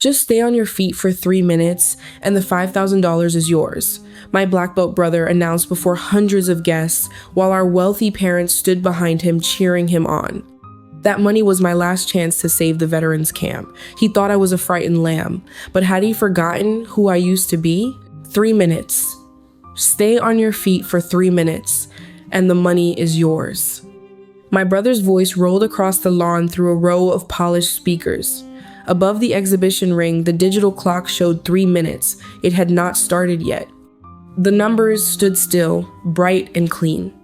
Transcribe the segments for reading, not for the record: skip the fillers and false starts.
Just stay on your feet for 3 minutes and the $5,000 is yours, my black belt brother announced before hundreds of guests while our wealthy parents stood behind him cheering him on. That money was my last chance to save the veterans camp. He thought I was a frightened lamb, but had he forgotten who I used to be? 3 minutes. Stay on your feet for 3 minutes and the money is yours. My brother's voice rolled across the lawn through a row of polished speakers. Above the exhibition ring, the digital clock showed 3 minutes. It had not started yet. The numbers stood still, bright and clean.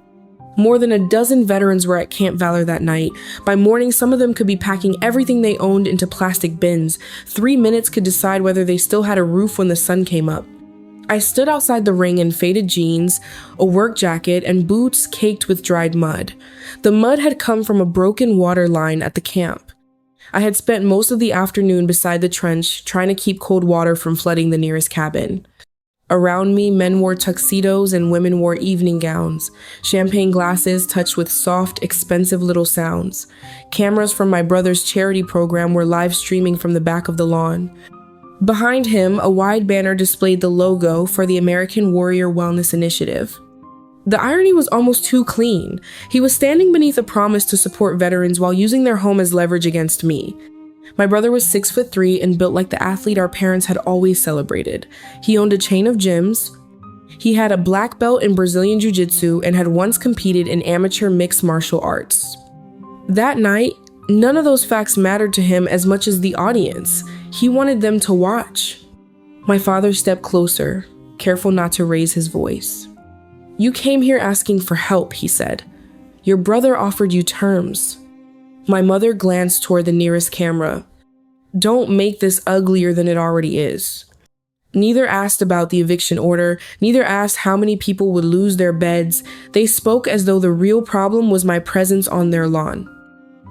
More than a dozen veterans were at Camp Valor that night. By morning, some of them could be packing everything they owned into plastic bins. 3 minutes could decide whether they still had a roof when the sun came up. I stood outside the ring in faded jeans, a work jacket, and boots caked with dried mud. The mud had come from a broken water line at the camp. I had spent most of the afternoon beside the trench, trying to keep cold water from flooding the nearest cabin. Around me, men wore tuxedos and women wore evening gowns, champagne glasses touched with soft, expensive little sounds. Cameras from my brother's charity program were live streaming from the back of the lawn. Behind him, a wide banner displayed the logo for the American Warrior Wellness Initiative. The irony was almost too clean. He was standing beneath a promise to support veterans while using their home as leverage against me. My brother was 6'3" and built like the athlete our parents had always celebrated. He owned a chain of gyms. He had a black belt in Brazilian Jiu-Jitsu and had once competed in amateur mixed martial arts. That night, none of those facts mattered to him as much as the audience. He wanted them to watch. My father stepped closer, careful not to raise his voice. "You came here asking for help," he said. "Your brother offered you terms." My mother glanced toward the nearest camera. "Don't make this uglier than it already is." Neither asked about the eviction order, neither asked how many people would lose their beds. They spoke as though the real problem was my presence on their lawn.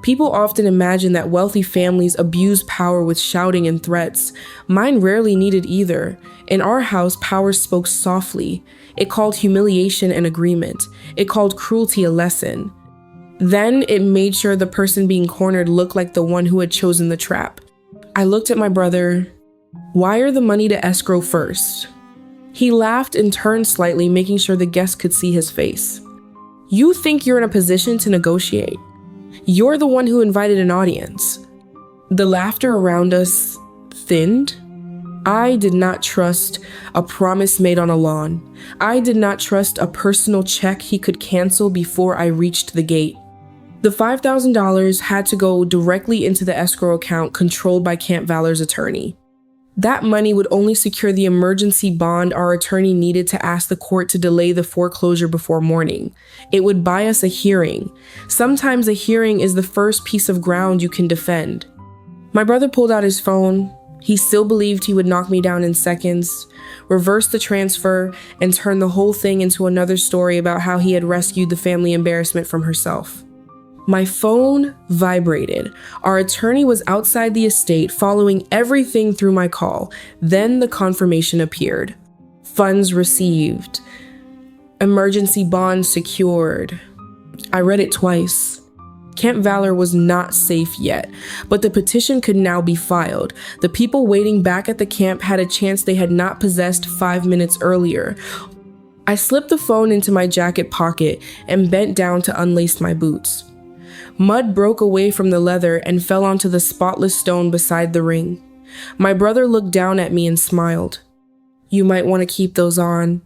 People often imagine that wealthy families abuse power with shouting and threats. Mine rarely needed either. In our house, power spoke softly. It called humiliation an agreement. It called cruelty a lesson. Then it made sure the person being cornered looked like the one who had chosen the trap. I looked at my brother. "Wire the money to escrow first." He laughed and turned slightly, making sure the guests could see his face. "You think you're in a position to negotiate? You're the one who invited an audience." The laughter around us thinned. I did not trust a promise made on a lawn. I did not trust a personal check he could cancel before I reached the gate. The $5,000 had to go directly into the escrow account controlled by Camp Valor's attorney. That money would only secure the emergency bond our attorney needed to ask the court to delay the foreclosure before morning. It would buy us a hearing. Sometimes a hearing is the first piece of ground you can defend. My brother pulled out his phone. He still believed he would knock me down in seconds, reverse the transfer, and turn the whole thing into another story about how he had rescued the family embarrassment from herself. My phone vibrated. Our attorney was outside the estate, following everything through my call. Then the confirmation appeared. Funds received. Emergency bond secured. I read it twice. Camp Valor was not safe yet, but the petition could now be filed. The people waiting back at the camp had a chance they had not possessed 5 minutes earlier. I slipped the phone into my jacket pocket and bent down to unlace my boots. Mud broke away from the leather and fell onto the spotless stone beside the ring. My brother looked down at me and smiled. "You might want to keep those on.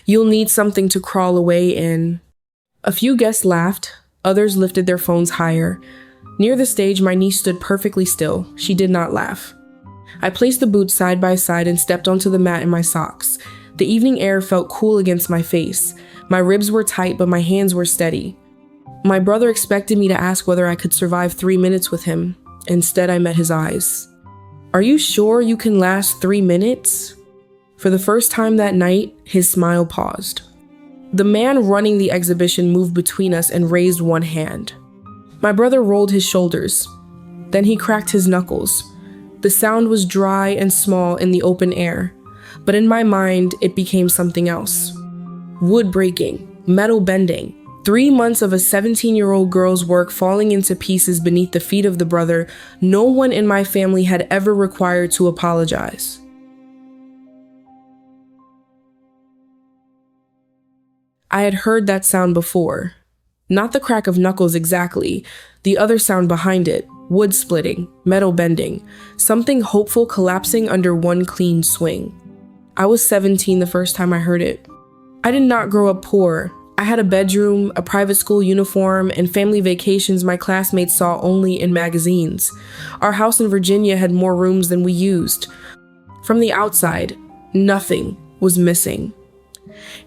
You'll need something to crawl away in." A few guests laughed. Others lifted their phones higher. Near the stage, my niece stood perfectly still. She did not laugh. I placed the boots side by side and stepped onto the mat in my socks. The evening air felt cool against my face. My ribs were tight, but my hands were steady. My brother expected me to ask whether I could survive 3 minutes with him. Instead, I met his eyes. "Are you sure you can last 3 minutes?" For the first time that night, his smile paused. The man running the exhibition moved between us and raised one hand. My brother rolled his shoulders. Then he cracked his knuckles. The sound was dry and small in the open air, but in my mind, it became something else. Wood breaking, metal bending, 3 months of a 17-year-old girl's work falling into pieces beneath the feet of the brother no one in my family had ever required to apologize. I had heard that sound before. Not the crack of knuckles exactly, the other sound behind it, wood splitting, metal bending, something hopeful collapsing under one clean swing. I was 17 the first time I heard it. I did not grow up poor. I had a bedroom, a private school uniform, and family vacations my classmates saw only in magazines. Our house in Virginia had more rooms than we used. From the outside, nothing was missing.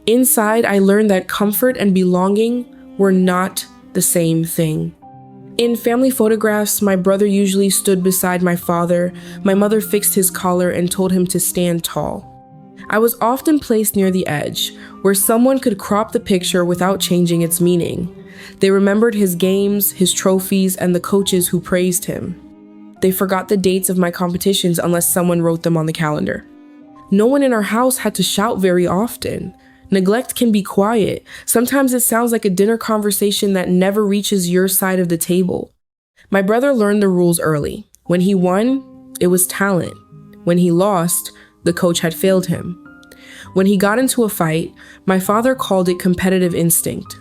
Inside, I learned that comfort and belonging were not the same thing. In family photographs, my brother usually stood beside my father. My mother fixed his collar and told him to stand tall. I was often placed near the edge, where someone could crop the picture without changing its meaning. They remembered his games, his trophies, and the coaches who praised him. They forgot the dates of my competitions unless someone wrote them on the calendar. No one in our house had to shout very often. Neglect can be quiet. Sometimes it sounds like a dinner conversation that never reaches your side of the table. My brother learned the rules early. When he won, it was talent. When he lost, the coach had failed him. When he got into a fight, my father called it competitive instinct.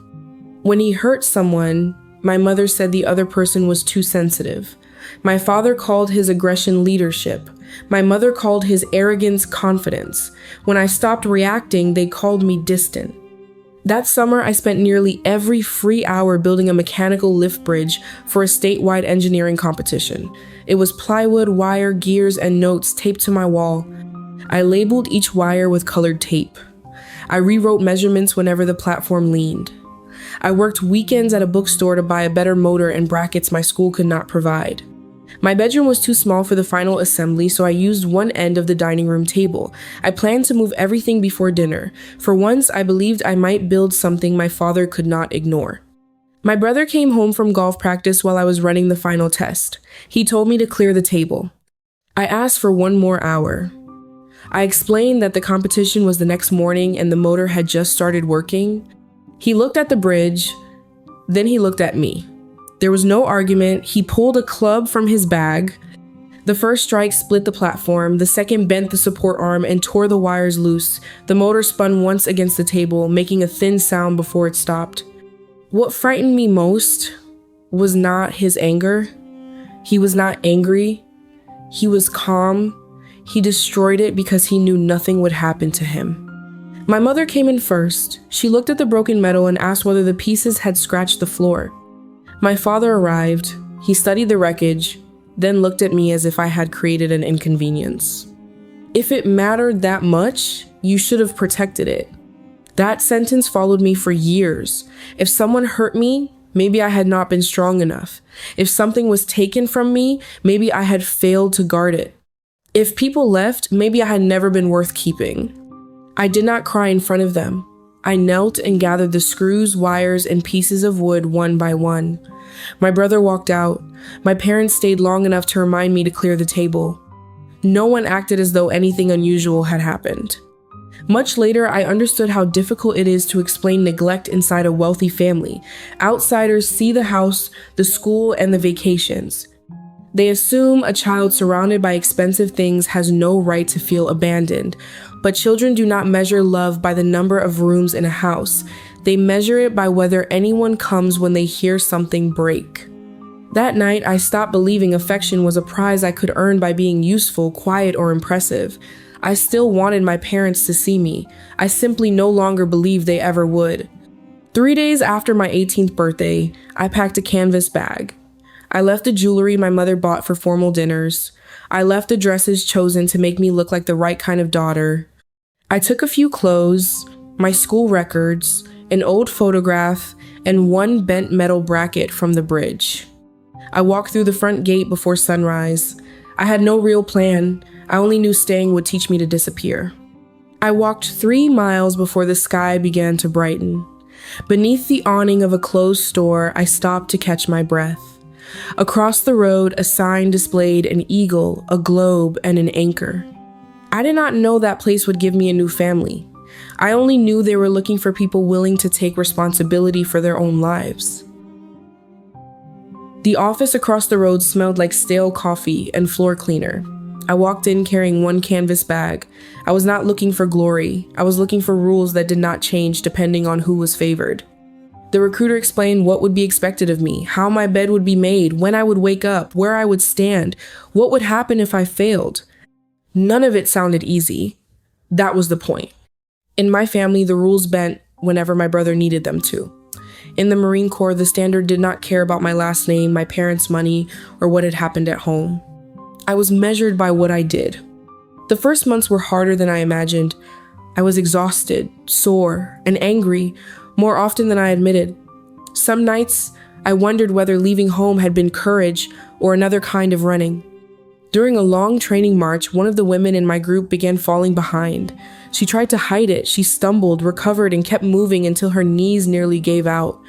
When he hurt someone, my mother said the other person was too sensitive. My father called his aggression leadership. My mother called his arrogance confidence. When I stopped reacting, they called me distant. That summer, I spent nearly every free hour building a mechanical lift bridge for a statewide engineering competition. It was plywood, wire, gears, and notes taped to my wall. I labeled each wire with colored tape. I rewrote measurements whenever the platform leaned. I worked weekends at a bookstore to buy a better motor and brackets my school could not provide. My bedroom was too small for the final assembly, so I used one end of the dining room table. I planned to move everything before dinner. For once, I believed I might build something my father could not ignore. My brother came home from golf practice while I was running the final test. He told me to clear the table. I asked for 1 more hour. I explained that the competition was the next morning and the motor had just started working. He looked at the bridge, then he looked at me. There was no argument. He pulled a club from his bag. The first strike split the platform, the second bent the support arm and tore the wires loose. The motor spun once against the table, making a thin sound before it stopped. What frightened me most was not his anger. He was not angry. He was calm. He destroyed it because he knew nothing would happen to him. My mother came in first. She looked at the broken metal and asked whether the pieces had scratched the floor. My father arrived. He studied the wreckage, then looked at me as if I had created an inconvenience. If it mattered that much, you should have protected it. That sentence followed me for years. If someone hurt me, maybe I had not been strong enough. If something was taken from me, maybe I had failed to guard it. If people left, maybe I had never been worth keeping. I did not cry in front of them. I knelt and gathered the screws, wires, and pieces of wood one by one. My brother walked out. My parents stayed long enough to remind me to clear the table. No one acted as though anything unusual had happened. Much later, I understood how difficult it is to explain neglect inside a wealthy family. Outsiders see the house, the school, and the vacations. They assume a child surrounded by expensive things has no right to feel abandoned. But children do not measure love by the number of rooms in a house. They measure it by whether anyone comes when they hear something break. That night, I stopped believing affection was a prize I could earn by being useful, quiet, or impressive. I still wanted my parents to see me. I simply no longer believed they ever would. 3 days after my 18th birthday, I packed a canvas bag. I left the jewelry my mother bought for formal dinners. I left the dresses chosen to make me look like the right kind of daughter. I took a few clothes, my school records, an old photograph, and one bent metal bracket from the bridge. I walked through the front gate before sunrise. I had no real plan. I only knew staying would teach me to disappear. I walked 3 miles before the sky began to brighten. Beneath the awning of a closed store, I stopped to catch my breath. Across the road, a sign displayed an eagle, a globe, and an anchor. I did not know that place would give me a new family. I only knew they were looking for people willing to take responsibility for their own lives. The office across the road smelled like stale coffee and floor cleaner. I walked in carrying one canvas bag. I was not looking for glory. I was looking for rules that did not change depending on who was favored. The recruiter explained what would be expected of me, how my bed would be made, when I would wake up, where I would stand, what would happen if I failed. None of it sounded easy. That was the point. In my family, the rules bent whenever my brother needed them to. In the Marine Corps, the standard did not care about my last name, my parents' money, or what had happened at home. I was measured by what I did. The first months were harder than I imagined. I was exhausted, sore, and angry, more often than I admitted. Some nights, I wondered whether leaving home had been courage or another kind of running. During a long training march, one of the women in my group began falling behind. She tried to hide it. She stumbled, recovered, and kept moving until her knees nearly gave out.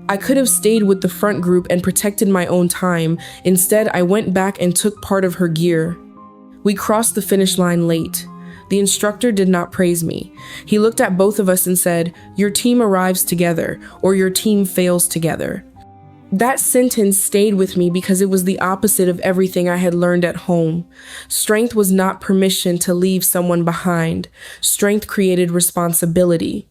I could have stayed with the front group and protected my own time. Instead, I went back and took part of her gear. We crossed the finish line late. The instructor did not praise me. He looked at both of us and said, "Your team arrives together, or your team fails together." That sentence stayed with me because it was the opposite of everything I had learned at home. Strength was not permission to leave someone behind. Strength created responsibility.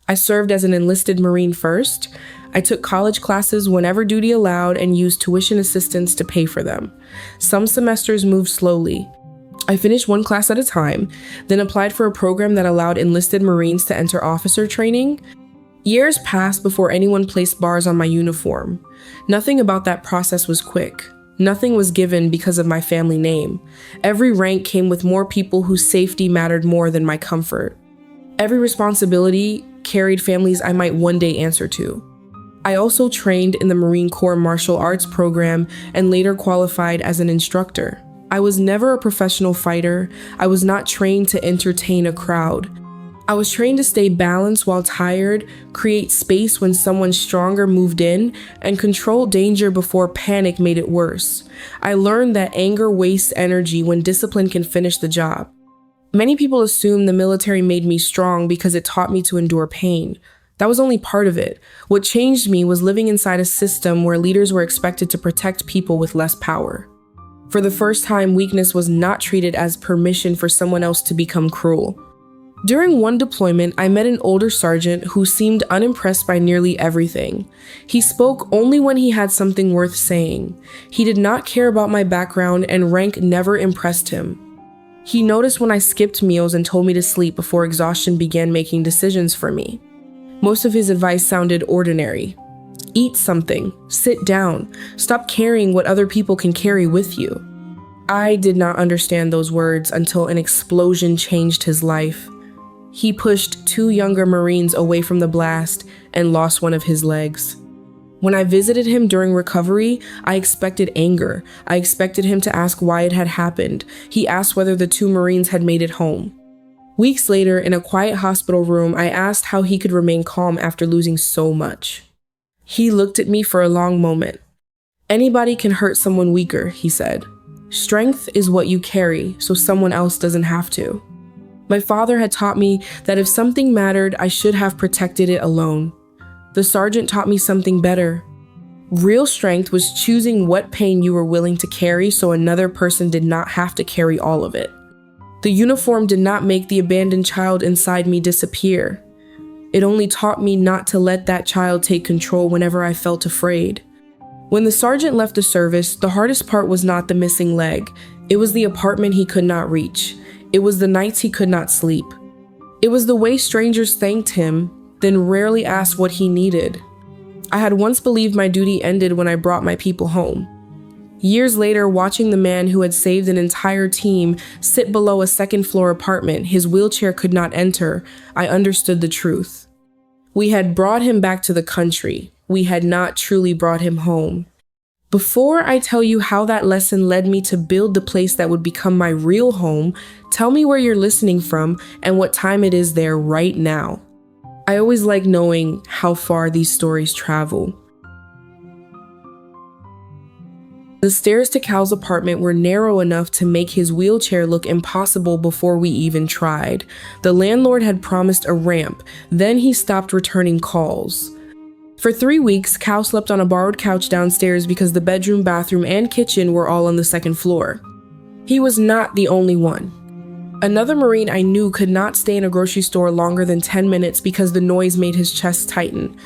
I served as an enlisted Marine first. I took college classes whenever duty allowed and used tuition assistance to pay for them. Some semesters moved slowly. I finished one class at a time, then applied for a program that allowed enlisted Marines to enter officer training. Years passed before anyone placed bars on my uniform. Nothing about that process was quick. Nothing was given because of my family name. Every rank came with more people whose safety mattered more than my comfort. Every responsibility carried families I might one day answer to. I also trained in the Marine Corps martial arts program and later qualified as an instructor. I was never a professional fighter. I was not trained to entertain a crowd. I was trained to stay balanced while tired, create space when someone stronger moved in, and control danger before panic made it worse. I learned that anger wastes energy when discipline can finish the job. Many people assume the military made me strong because it taught me to endure pain. That was only part of it. What changed me was living inside a system where leaders were expected to protect people with less power. For the first time, weakness was not treated as permission for someone else to become cruel. During one deployment, I met an older sergeant who seemed unimpressed by nearly everything. He spoke only when he had something worth saying. He did not care about my background, and rank never impressed him. He noticed when I skipped meals and told me to sleep before exhaustion began making decisions for me. Most of his advice sounded ordinary. Eat something, sit down, stop carrying what other people can carry with you. I did not understand those words until an explosion changed his life. He pushed 2 younger Marines away from the blast and lost one of his legs. When I visited him during recovery, I expected anger. I expected him to ask why it had happened. He asked whether the 2 Marines had made it home. Weeks later, in a quiet hospital room, I asked how he could remain calm after losing so much. He looked at me for a long moment. "Anybody can hurt someone weaker," he said. "Strength is what you carry, so someone else doesn't have to." My father had taught me that if something mattered, I should have protected it alone. The sergeant taught me something better. Real strength was choosing what pain you were willing to carry so another person did not have to carry all of it. The uniform did not make the abandoned child inside me disappear. It only taught me not to let that child take control whenever I felt afraid. When the sergeant left the service, the hardest part was not the missing leg. It was the apartment he could not reach. It was the nights he could not sleep. It was the way strangers thanked him, then rarely asked what he needed. I had once believed my duty ended when I brought my people home. Years later, watching the man who had saved an entire team sit below a second-floor apartment his wheelchair could not enter, I understood the truth. We had brought him back to the country. We had not truly brought him home. Before I tell you how that lesson led me to build the place that would become my real home, tell me where you're listening from and what time it is there right now. I always like knowing how far these stories travel. The stairs to Cal's apartment were narrow enough to make his wheelchair look impossible before we even tried. The landlord had promised a ramp, then he stopped returning calls. For 3 weeks, Cal slept on a borrowed couch downstairs because the bedroom, bathroom, and kitchen were all on the second floor. He was not the only one. Another Marine I knew could not stay in a grocery store longer than 10 minutes because the noise made his chest tighten.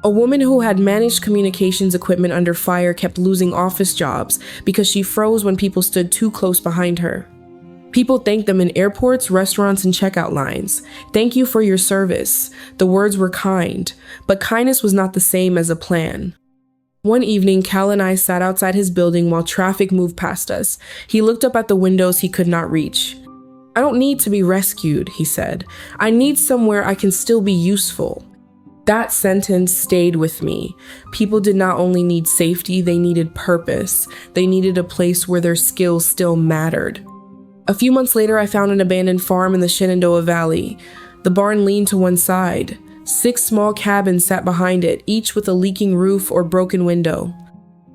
A woman who had managed communications equipment under fire kept losing office jobs because she froze when people stood too close behind her. People thanked them in airports, restaurants, and checkout lines. "Thank you for your service." The words were kind, but kindness was not the same as a plan. One evening, Cal and I sat outside his building while traffic moved past us. He looked up at the windows he could not reach. "I don't need to be rescued," he said. "I need somewhere I can still be useful." That sentence stayed with me. People did not only need safety, they needed purpose. They needed a place where their skills still mattered. A few months later, I found an abandoned farm in the Shenandoah Valley. The barn leaned to one side. 6 small cabins sat behind it, each with a leaking roof or broken window.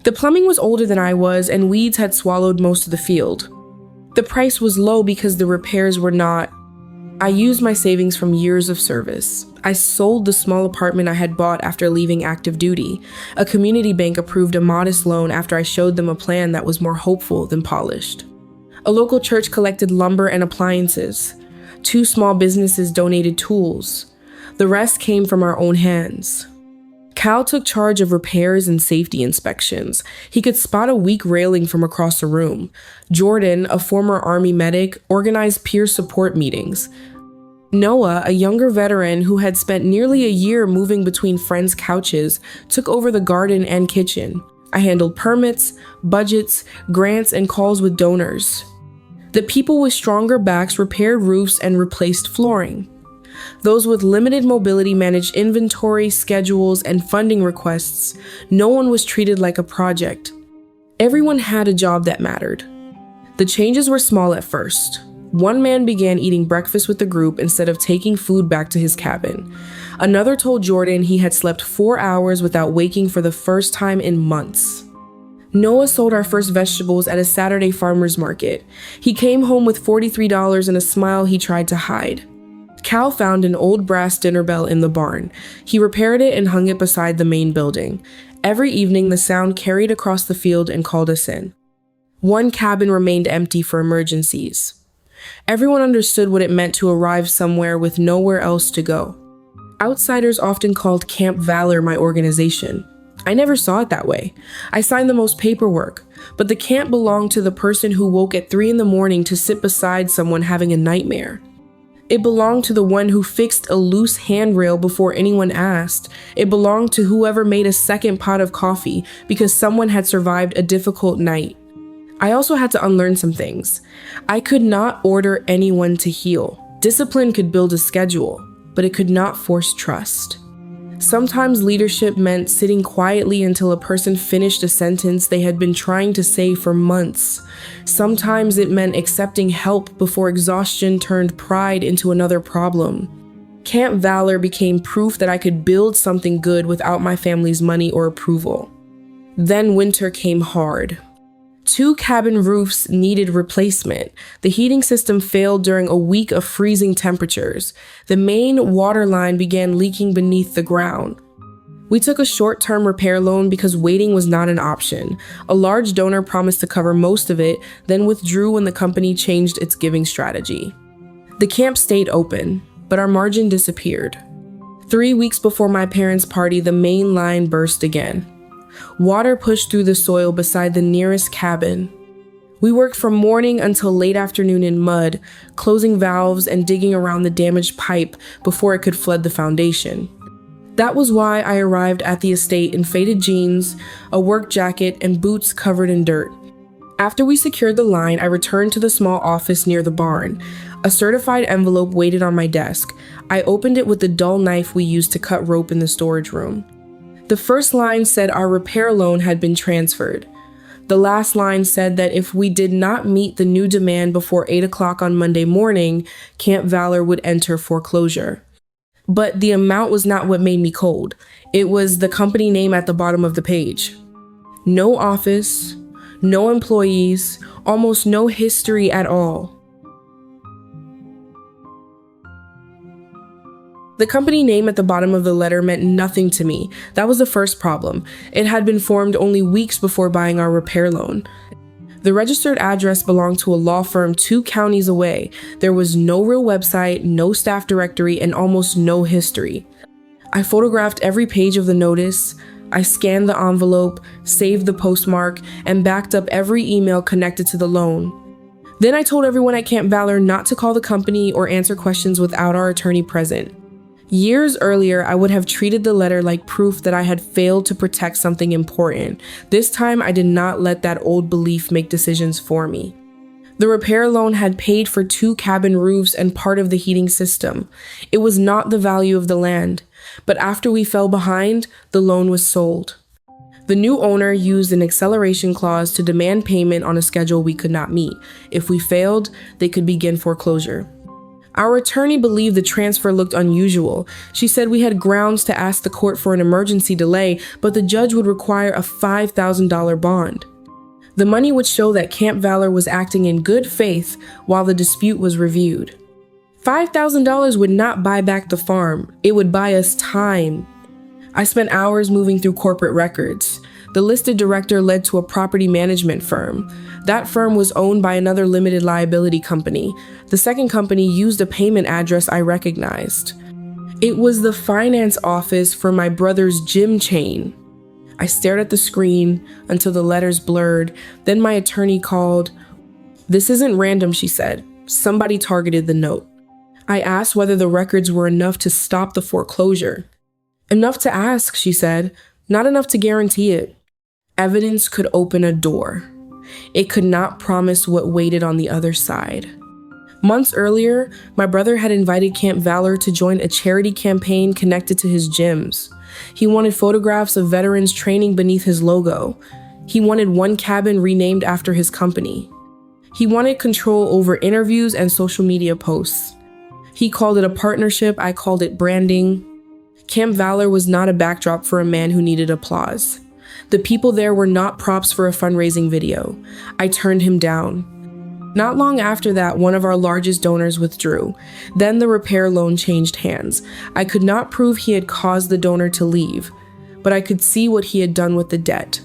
The plumbing was older than I was, and weeds had swallowed most of the field. The price was low because the repairs were not. I used my savings from years of service. I sold the small apartment I had bought after leaving active duty. A community bank approved a modest loan after I showed them a plan that was more hopeful than polished. A local church collected lumber and appliances. 2 small businesses donated tools. The rest came from our own hands. Cal took charge of repairs and safety inspections. He could spot a weak railing from across the room. Jordan, a former Army medic, organized peer support meetings. Noah, a younger veteran who had spent nearly a year moving between friends' couches, took over the garden and kitchen. I handled permits, budgets, grants, and calls with donors. The people with stronger backs repaired roofs and replaced flooring. Those with limited mobility managed inventory, schedules, and funding requests. No one was treated like a project. Everyone had a job that mattered. The changes were small at first. One man began eating breakfast with the group instead of taking food back to his cabin. Another told Jordan he had slept 4 hours without waking for the first time in months. Noah sold our first vegetables at a Saturday farmer's market. He came home with $43 and a smile he tried to hide. Cal found an old brass dinner bell in the barn. He repaired it and hung it beside the main building. Every evening, the sound carried across the field and called us in. One cabin remained empty for emergencies. Everyone understood what it meant to arrive somewhere with nowhere else to go. Outsiders often called Camp Valor my organization. I never saw it that way. I signed the most paperwork, but the camp belonged to the person who woke at 3 a.m. to sit beside someone having a nightmare. It belonged to the one who fixed a loose handrail before anyone asked. It belonged to whoever made a second pot of coffee because someone had survived a difficult night. I also had to unlearn some things. I could not order anyone to heal. Discipline could build a schedule, but it could not force trust. Sometimes leadership meant sitting quietly until a person finished a sentence they had been trying to say for months. Sometimes it meant accepting help before exhaustion turned pride into another problem. Camp Valor became proof that I could build something good without my family's money or approval. Then winter came hard. 2 cabin roofs needed replacement. The heating system failed during a week of freezing temperatures. The main water line began leaking beneath the ground. We took a short-term repair loan because waiting was not an option. A large donor promised to cover most of it, then withdrew when the company changed its giving strategy. The camp stayed open, but our margin disappeared. 3 weeks before my parents' party, the main line burst again. Water pushed through the soil beside the nearest cabin. We worked from morning until late afternoon in mud, closing valves and digging around the damaged pipe before it could flood the foundation. That was why I arrived at the estate in faded jeans, a work jacket, and boots covered in dirt. After we secured the line, I returned to the small office near the barn. A certified envelope waited on my desk. I opened it with the dull knife we used to cut rope in the storage room. The first line said our repair loan had been transferred. The last line said that if we did not meet the new demand before 8 o'clock on Monday morning, Camp Valor would enter foreclosure. But the amount was not what made me cold. It was the company name at the bottom of the page. No office, No employees, almost no history at all. The company name at the bottom of the letter meant nothing to me. That was the first problem. It had been formed only weeks before buying our repair loan. The registered address belonged to a law firm 2 counties away. There was no real website, no staff directory, and almost no history. I photographed every page of the notice. I scanned the envelope, saved the postmark, and backed up every email connected to the loan. Then I told everyone at Camp Valor not to call the company or answer questions without our attorney present. Years earlier, I would have treated the letter like proof that I had failed to protect something important. This time, I did not let that old belief make decisions for me. The repair loan had paid for 2 cabin roofs and part of the heating system. It was not the value of the land, but after we fell behind, the loan was sold. The new owner used an acceleration clause to demand payment on a schedule we could not meet. If we failed, they could begin foreclosure. Our attorney believed the transfer looked unusual. She said we had grounds to ask the court for an emergency delay, but the judge would require a $5,000 bond. The money would show that Camp Valor was acting in good faith while the dispute was reviewed. $5,000 would not buy back the farm. It would buy us time. I spent hours moving through corporate records. The listed director led to a property management firm. That firm was owned by another limited liability company. The second company used a payment address I recognized. It was the finance office for my brother's gym chain. I stared at the screen until the letters blurred. Then my attorney called. "This isn't random," she said. "Somebody targeted the note." I asked whether the records were enough to stop the foreclosure. "Enough to ask," she said. "Not enough to guarantee it." Evidence could open a door. It could not promise what waited on the other side. Months earlier, my brother had invited Camp Valor to join a charity campaign connected to his gyms. He wanted photographs of veterans training beneath his logo. He wanted one cabin renamed after his company. He wanted control over interviews and social media posts. He called it a partnership, I called it branding. Camp Valor was not a backdrop for a man who needed applause. The people there were not props for a fundraising video. I turned him down. Not long after that, one of our largest donors withdrew. Then the repair loan changed hands. I could not prove he had caused the donor to leave, but I could see what he had done with the debt.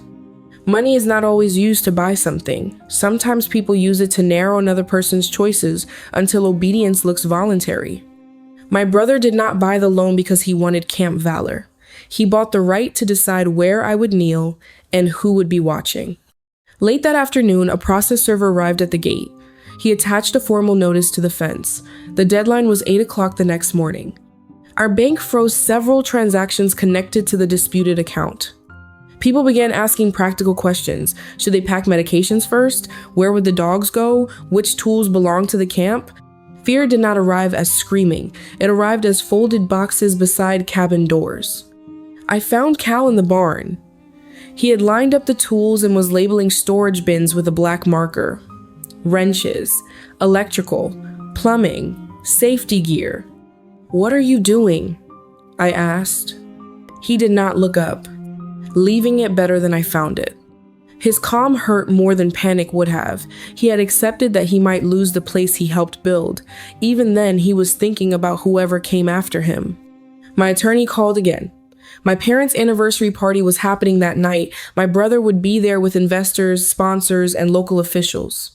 Money is not always used to buy something. Sometimes people use it to narrow another person's choices until obedience looks voluntary. My brother did not buy the loan because he wanted Camp Valor. He bought the right to decide where I would kneel and who would be watching. Late that afternoon, a process server arrived at the gate. He attached a formal notice to the fence. The deadline was 8 o'clock the next morning. Our bank froze several transactions connected to the disputed account. People began asking practical questions. Should they pack medications first? Where would the dogs go? Which tools belong to the camp? Fear did not arrive as screaming. It arrived as folded boxes beside cabin doors. I found Cal in the barn. He had lined up the tools and was labeling storage bins with a black marker. Wrenches, electrical, plumbing, safety gear. "What are you doing?" I asked. He did not look up, leaving it better than I found it. His calm hurt more than panic would have. He had accepted that he might lose the place he helped build. Even then, he was thinking about whoever came after him. My attorney called again. My parents' anniversary party was happening that night. My brother would be there with investors, sponsors, and local officials.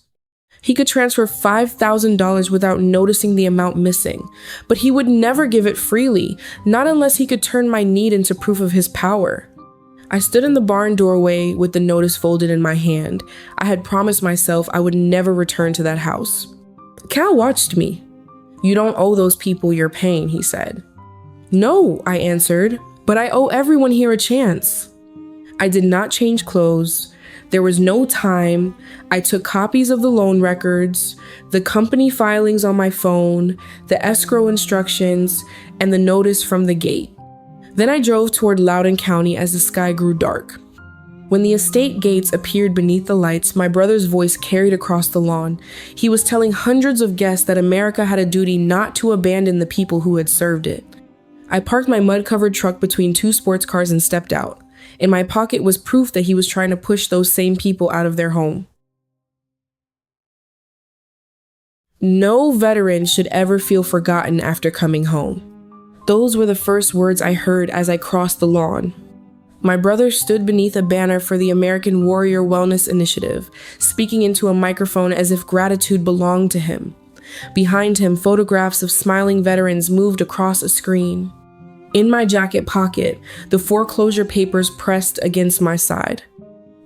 He could transfer $5,000 without noticing the amount missing, but he would never give it freely, not unless he could turn my need into proof of his power. I stood in the barn doorway with the notice folded in my hand. I had promised myself I would never return to that house. Cal watched me. "You don't owe those people your pain," he said. "No," I answered, "but I owe everyone here a chance." I did not change clothes. There was no time. I took copies of the loan records, the company filings on my phone, the escrow instructions, and the notice from the gate. Then I drove toward Loudoun County as the sky grew dark. When the estate gates appeared beneath the lights, my brother's voice carried across the lawn. He was telling hundreds of guests that America had a duty not to abandon the people who had served it. I parked my mud-covered truck between 2 sports cars and stepped out. In my pocket was proof that he was trying to push those same people out of their home. No veteran should ever feel forgotten after coming home. Those were the first words I heard as I crossed the lawn. My brother stood beneath a banner for the American Warrior Wellness Initiative, speaking into a microphone as if gratitude belonged to him. Behind him, photographs of smiling veterans moved across a screen. In my jacket pocket, the foreclosure papers pressed against my side.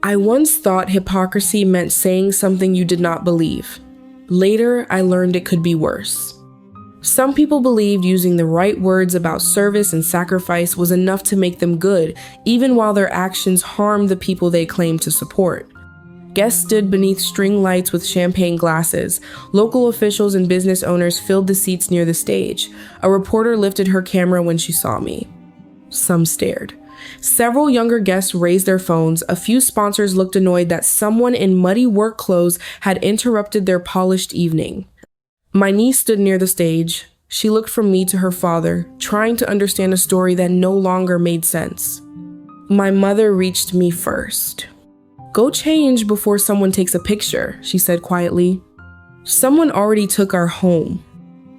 I once thought hypocrisy meant saying something you did not believe. Later, I learned it could be worse. Some people believed using the right words about service and sacrifice was enough to make them good, even while their actions harmed the people they claimed to support. Guests stood beneath string lights with champagne glasses. Local officials and business owners filled the seats near the stage. A reporter lifted her camera when she saw me. Some stared. Several younger guests raised their phones. A few sponsors looked annoyed that someone in muddy work clothes had interrupted their polished evening. My niece stood near the stage. She looked from me to her father, trying to understand a story that no longer made sense. My mother reached me first. "Go change before someone takes a picture," she said quietly. "Someone already took our home."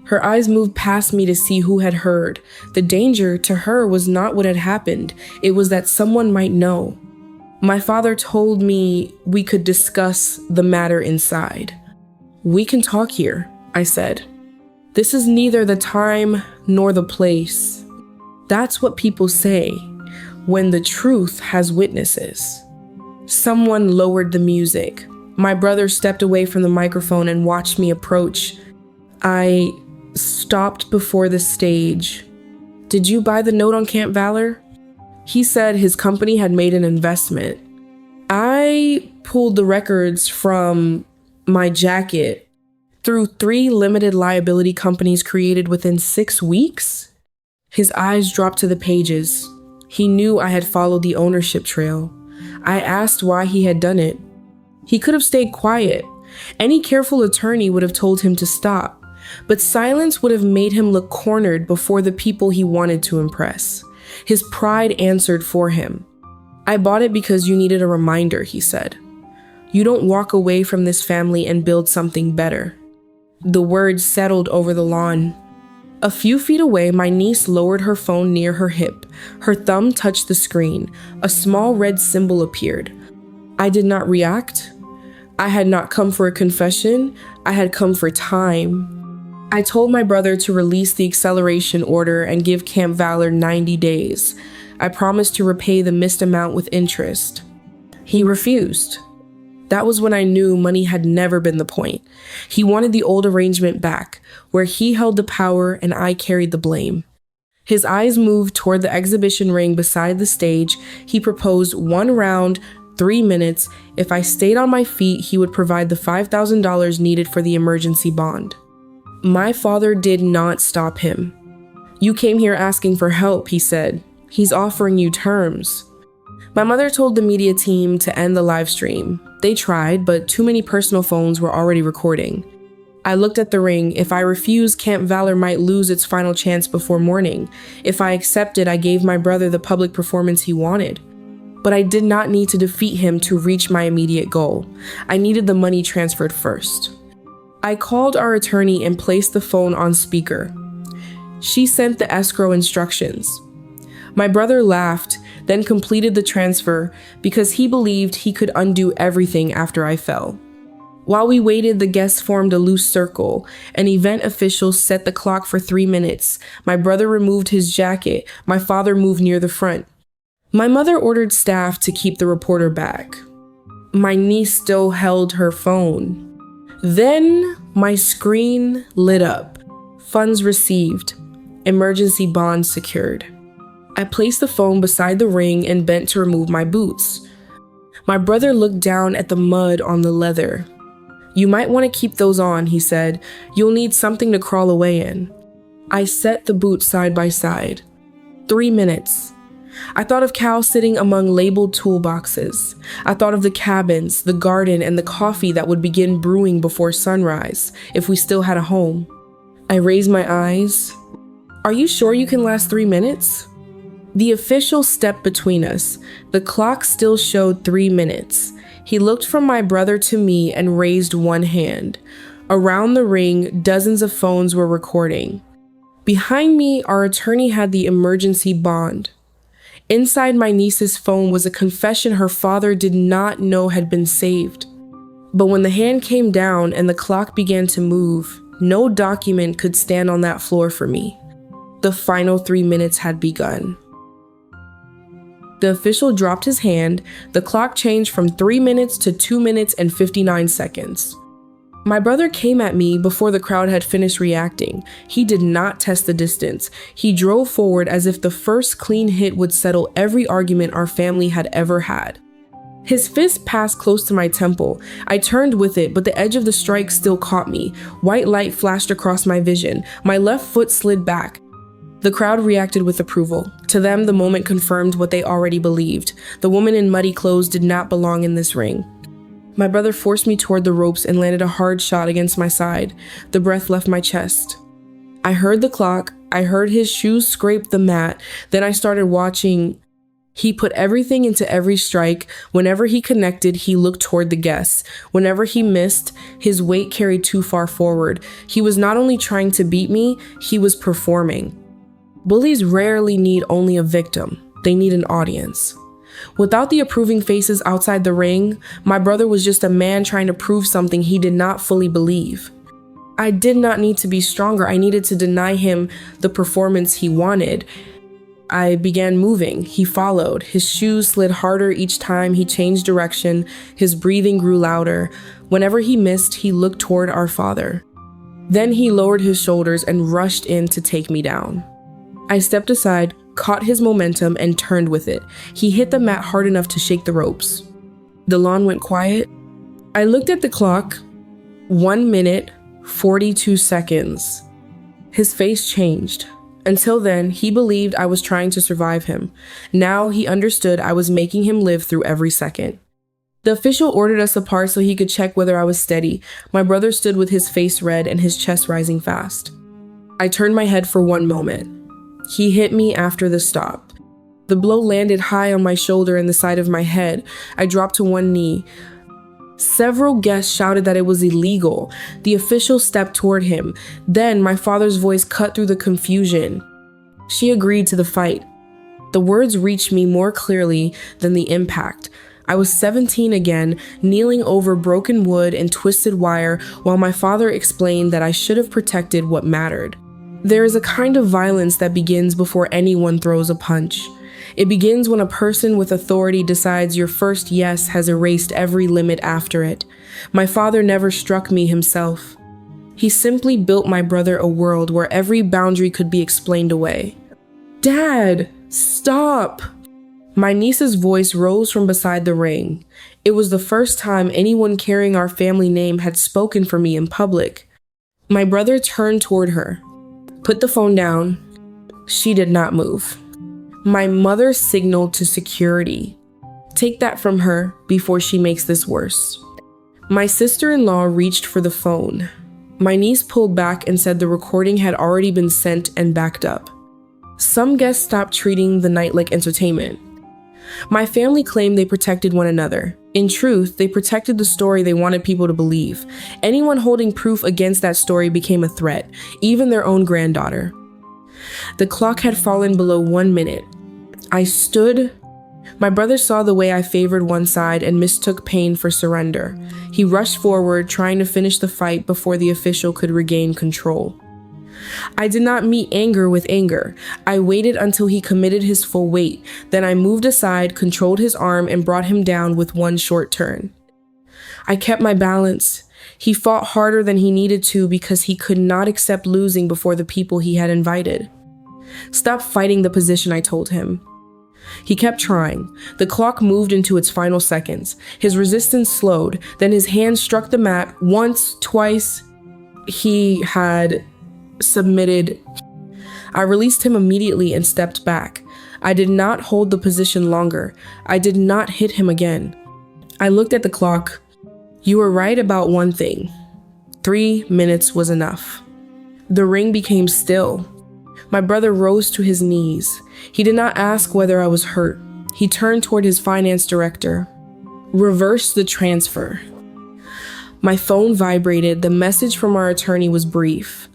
Her eyes moved past me to see who had heard. The danger to her was not what had happened. It was that someone might know. My father told me we could discuss the matter inside. "We can talk here," I said. "This is neither the time nor the place." That's what people say when the truth has witnesses. Someone lowered the music. My brother stepped away from the microphone and watched me approach. I stopped before the stage. "Did you buy the note on Camp Valor?" He said his company had made an investment. I pulled the records from my jacket. Through 3 limited liability companies created within 6 weeks? His eyes dropped to the pages. He knew I had followed the ownership trail. I asked why he had done it. He could have stayed quiet. Any careful attorney would have told him to stop. But silence would have made him look cornered before the people he wanted to impress. His pride answered for him. "I bought it because you needed a reminder," he said. "You don't walk away from this family and build something better." The words settled over the lawn. A few feet away, my niece lowered her phone near her hip. Her thumb touched the screen. A small red symbol appeared. I did not react. I had not come for a confession. I had come for time. I told my brother to release the acceleration order and give Camp Valor 90 days. I promised to repay the missed amount with interest. He refused. That was when I knew money had never been the point. He wanted the old arrangement back, where he held the power and I carried the blame. His eyes moved toward the exhibition ring beside the stage. He proposed 1 round, 3 minutes. If I stayed on my feet, he would provide the $5,000 needed for the emergency bond. My father did not stop him. "You came here asking for help," he said. "He's offering you terms." My mother told the media team to end the live stream. They tried, but too many personal phones were already recording. I looked at the ring. If I refused, Camp Valor might lose its final chance before morning. If I accepted, I gave my brother the public performance he wanted. But I did not need to defeat him to reach my immediate goal. I needed the money transferred first. I called our attorney and placed the phone on speaker. She sent the escrow instructions. My brother laughed, then completed the transfer because he believed he could undo everything after I fell. While we waited, the guests formed a loose circle. An event official set the clock for 3 minutes. My brother removed his jacket. My father moved near the front. My mother ordered staff to keep the reporter back. My niece still held her phone. Then my screen lit up. Funds received. Emergency bond secured. I placed the phone beside the ring and bent to remove my boots. My brother looked down at the mud on the leather. "You might want to keep those on," he said. "You'll need something to crawl away in." I set the boots side by side. 3 minutes. I thought of Cal sitting among labeled toolboxes. I thought of the cabins, the garden, and the coffee that would begin brewing before sunrise, if we still had a home. I raised my eyes. "Are you sure you can last 3 minutes?" The official stepped between us. The clock still showed 3 minutes. He looked from my brother to me and raised one hand. Around the ring, dozens of phones were recording. Behind me, our attorney had the emergency bond. Inside my niece's phone was a confession her father did not know had been saved. But when the hand came down and the clock began to move, no document could stand on that floor for me. The final 3 minutes had begun. The official dropped his hand. The clock changed from 3 minutes to 2 minutes and 59 seconds. My brother came at me before the crowd had finished reacting. He did not test the distance. He drove forward as if the first clean hit would settle every argument our family had ever had. His fist passed close to my temple. I turned with it, but the edge of the strike still caught me. White light flashed across my vision. My left foot slid back. The crowd reacted with approval. To them, the moment confirmed what they already believed. The woman in muddy clothes did not belong in this ring. My brother forced me toward the ropes and landed a hard shot against my side. The breath left my chest. I heard the clock. I heard his shoes scrape the mat. Then I started watching. He put everything into every strike. Whenever he connected, he looked toward the guests. Whenever he missed, his weight carried too far forward. He was not only trying to beat me, he was performing. Bullies rarely need only a victim. They need an audience. Without the approving faces outside the ring, my brother was just a man trying to prove something he did not fully believe. I did not need to be stronger. I needed to deny him the performance he wanted. I began moving. He followed. His shoes slid harder each time he changed direction. His breathing grew louder. Whenever he missed, he looked toward our father. Then he lowered his shoulders and rushed in to take me down. I stepped aside, caught his momentum, and turned with it. He hit the mat hard enough to shake the ropes. The lawn went quiet. I looked at the clock. 1 minute, 42 seconds. His face changed. Until then, he believed I was trying to survive him. Now he understood I was making him live through every second. The official ordered us apart so he could check whether I was steady. My brother stood with his face red and his chest rising fast. I turned my head for 1 moment. He hit me after the stop. The blow landed high on my shoulder and the side of my head. I dropped to one knee. Several guests shouted that it was illegal. The official stepped toward him. Then my father's voice cut through the confusion. She agreed to the fight. The words reached me more clearly than the impact. I was 17 again, kneeling over broken wood and twisted wire while my father explained that I should have protected what mattered. There is a kind of violence that begins before anyone throws a punch. It begins when a person with authority decides your first yes has erased every limit after it. My father never struck me himself. He simply built my brother a world where every boundary could be explained away. "Dad, stop!" My niece's voice rose from beside the ring. It was the first time anyone carrying our family name had spoken for me in public. My brother turned toward her. Put the phone down. She did not move. My mother signaled to security. Take that from her before she makes this worse. My sister-in-law reached for the phone. My niece pulled back and said the recording had already been sent and backed up. Some guests stopped treating the night like entertainment. My family claimed they protected one another. In truth, they protected the story they wanted people to believe. Anyone holding proof against that story became a threat, even their own granddaughter. The clock had fallen below 1 minute. I stood. My brother saw the way I favored one side and mistook pain for surrender. He rushed forward, trying to finish the fight before the official could regain control. I did not meet anger with anger. I waited until he committed his full weight. Then I moved aside, controlled his arm, and brought him down with one short turn. I kept my balance. He fought harder than he needed to because he could not accept losing before the people he had invited. Stop fighting the position, I told him. He kept trying. The clock moved into its final seconds. His resistance slowed. Then his hand struck the mat once, twice. He had submitted. I released him immediately and stepped back. I did not hold the position longer. I did not hit him again. I looked at the clock. You were right about one thing. 3 minutes was enough. The ring became still. My brother rose to his knees. He did not ask whether I was hurt. He turned toward his finance director. Reverse the transfer. My phone vibrated. The message from our attorney was brief.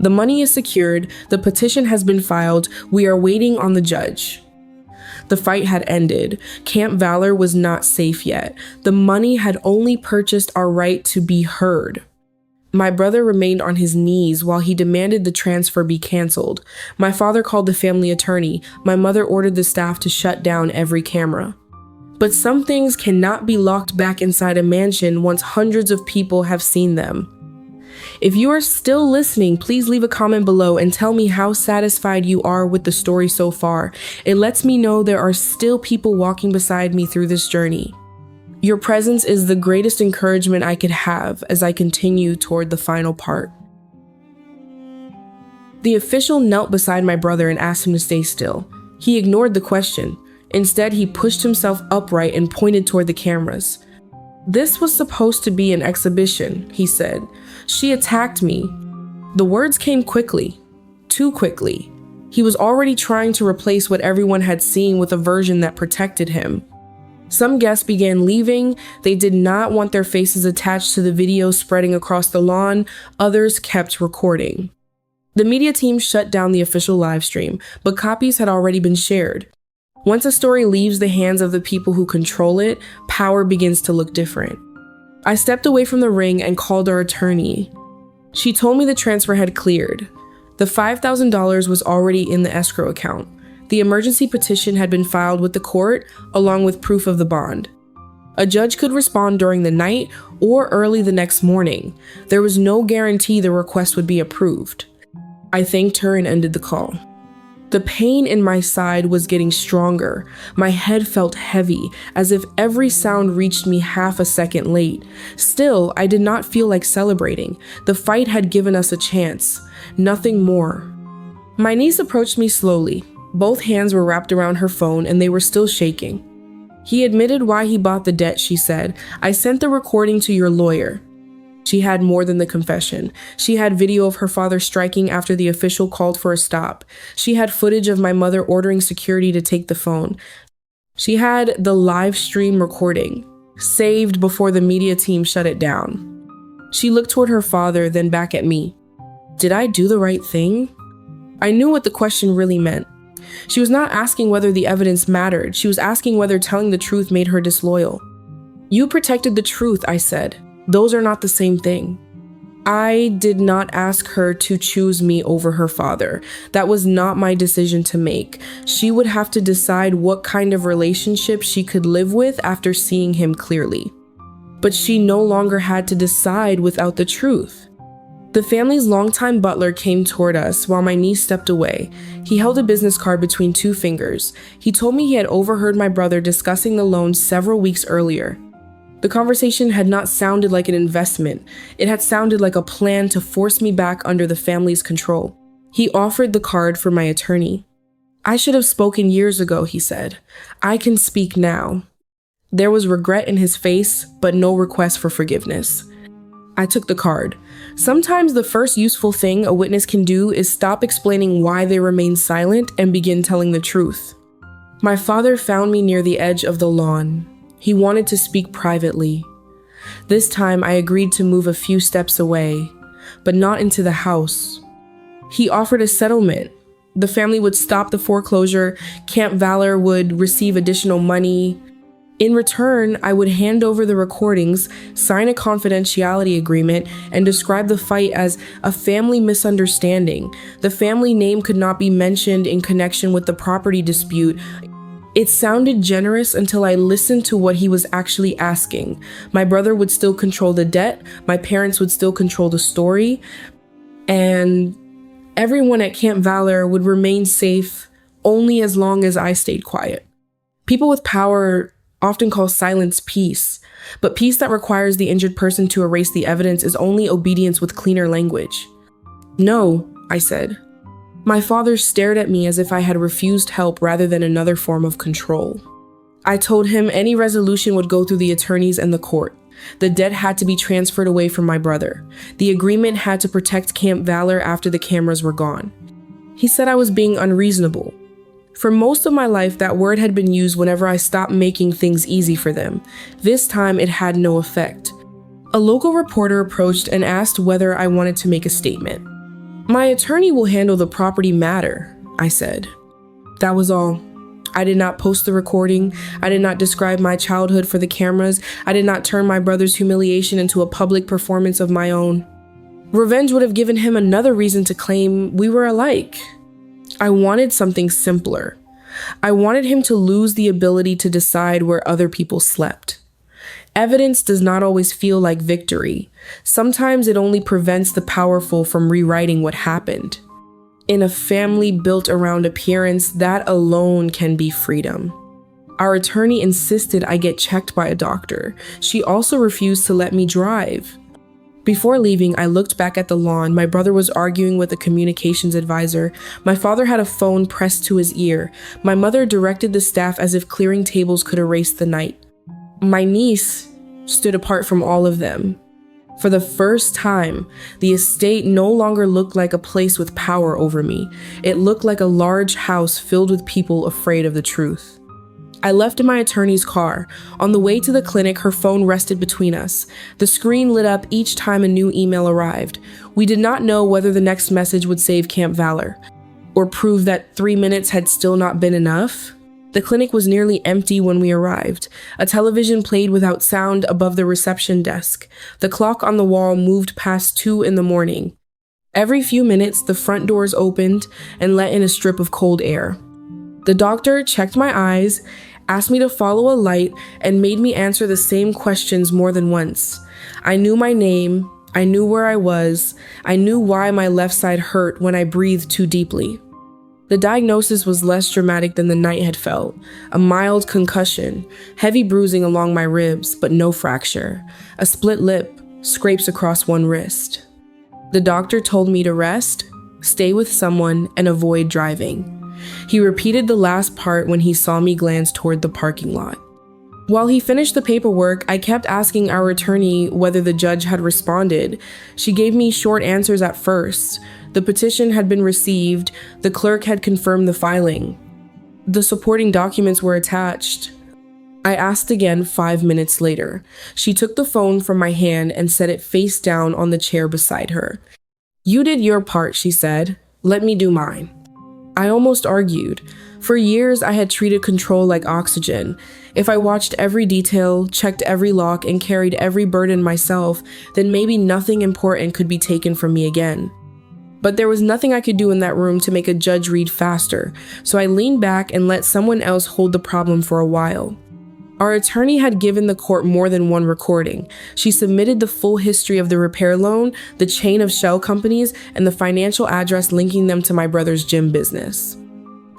The money is secured. The petition has been filed. We are waiting on the judge. The fight had ended. Camp Valor was not safe yet. The money had only purchased our right to be heard. My brother remained on his knees while he demanded the transfer be canceled. My father called the family attorney. My mother ordered the staff to shut down every camera. But some things cannot be locked back inside a mansion once hundreds of people have seen them. If you are still listening, please leave a comment below and tell me how satisfied you are with the story so far. It lets me know there are still people walking beside me through this journey. Your presence is the greatest encouragement I could have as I continue toward the final part. The official knelt beside my brother and asked him to stay still. He ignored the question. Instead, he pushed himself upright and pointed toward the cameras. This was supposed to be an exhibition, he said. She attacked me. The words came quickly, too quickly. He was already trying to replace what everyone had seen with a version that protected him. Some guests began leaving. They did not want their faces attached to the video spreading across the lawn. Others kept recording. The media team shut down the official live stream, but copies had already been shared. Once a story leaves the hands of the people who control it, power begins to look different. I stepped away from the ring and called our attorney. She told me the transfer had cleared. The $5,000 was already in the escrow account. The emergency petition had been filed with the court, along with proof of the bond. A judge could respond during the night or early the next morning. There was no guarantee the request would be approved. I thanked her and ended the call. The pain in my side was getting stronger. My head felt heavy, as if every sound reached me half a second late. Still, I did not feel like celebrating. The fight had given us a chance. Nothing more. My niece approached me slowly. Both hands were wrapped around her phone and they were still shaking. He admitted why he bought the debt, she said. I sent the recording to your lawyer. She had more than the confession. She had video of her father striking after the official called for a stop. She had footage of my mother ordering security to take the phone. She had the live stream recording, saved before the media team shut it down. She looked toward her father, then back at me. Did I do the right thing? I knew what the question really meant. She was not asking whether the evidence mattered. She was asking whether telling the truth made her disloyal. You protected the truth, I said. Those are not the same thing. I did not ask her to choose me over her father. That was not my decision to make. She would have to decide what kind of relationship she could live with after seeing him clearly. But she no longer had to decide without the truth. The family's longtime butler came toward us while my niece stepped away. He held a business card between two fingers. He told me he had overheard my brother discussing the loan several weeks earlier. The conversation had not sounded like an investment. It had sounded like a plan to force me back under the family's control. He offered the card for my attorney. I should have spoken years ago, he said. I can speak now. There was regret in his face, but no request for forgiveness. I took the card. Sometimes the first useful thing a witness can do is stop explaining why they remain silent and begin telling the truth. My father found me near the edge of the lawn. He wanted to speak privately. This time I agreed to move a few steps away, but not into the house. He offered a settlement. The family would stop the foreclosure. Camp Valor would receive additional money. In return, I would hand over the recordings, sign a confidentiality agreement, and describe the fight as a family misunderstanding. The family name could not be mentioned in connection with the property dispute. It sounded generous until I listened to what he was actually asking. My brother would still control the debt, my parents would still control the story, and everyone at Camp Valor would remain safe only as long as I stayed quiet. People with power often call silence peace, but peace that requires the injured person to erase the evidence is only obedience with cleaner language. No, I said. My father stared at me as if I had refused help rather than another form of control. I told him any resolution would go through the attorneys and the court. The debt had to be transferred away from my brother. The agreement had to protect Camp Valor after the cameras were gone. He said I was being unreasonable. For most of my life, that word had been used whenever I stopped making things easy for them. This time, it had no effect. A local reporter approached and asked whether I wanted to make a statement. "My attorney will handle the property matter," I said. That was all. I did not post the recording. I did not describe my childhood for the cameras. I did not turn my brother's humiliation into a public performance of my own. Revenge would have given him another reason to claim we were alike. I wanted something simpler. I wanted him to lose the ability to decide where other people slept. Evidence does not always feel like victory. Sometimes it only prevents the powerful from rewriting what happened. In a family built around appearance, that alone can be freedom. Our attorney insisted I get checked by a doctor. She also refused to let me drive. Before leaving, I looked back at the lawn. My brother was arguing with a communications advisor. My father had a phone pressed to his ear. My mother directed the staff as if clearing tables could erase the night. My niece stood apart from all of them. For the first time, the estate no longer looked like a place with power over me. It looked like a large house filled with people afraid of the truth. I left in my attorney's car. On the way to the clinic, her phone rested between us. The screen lit up each time a new email arrived. We did not know whether the next message would save Camp Valor or prove that 3 minutes had still not been enough. The clinic was nearly empty when we arrived. A television played without sound above the reception desk. The clock on the wall moved past 2 in the morning. Every few minutes, the front doors opened and let in a strip of cold air. The doctor checked my eyes, asked me to follow a light, and made me answer the same questions more than once. I knew my name. I knew where I was. I knew why my left side hurt when I breathed too deeply. The diagnosis was less dramatic than the night had felt. A mild concussion, heavy bruising along my ribs, but no fracture. A split lip, scrapes across one wrist. The doctor told me to rest, stay with someone, and avoid driving. He repeated the last part when he saw me glance toward the parking lot. While he finished the paperwork, I kept asking our attorney whether the judge had responded. She gave me short answers at first. The petition had been received. The clerk had confirmed the filing. The supporting documents were attached. I asked again 5 minutes later. She took the phone from my hand and set it face down on the chair beside her. "You did your part," she said. "Let me do mine." I almost argued. For years, I had treated control like oxygen. If I watched every detail, checked every lock, and carried every burden myself, then maybe nothing important could be taken from me again. But there was nothing I could do in that room to make a judge read faster, so I leaned back and let someone else hold the problem for a while. Our attorney had given the court more than one recording. She submitted the full history of the repair loan, the chain of shell companies, and the financial address linking them to my brother's gym business.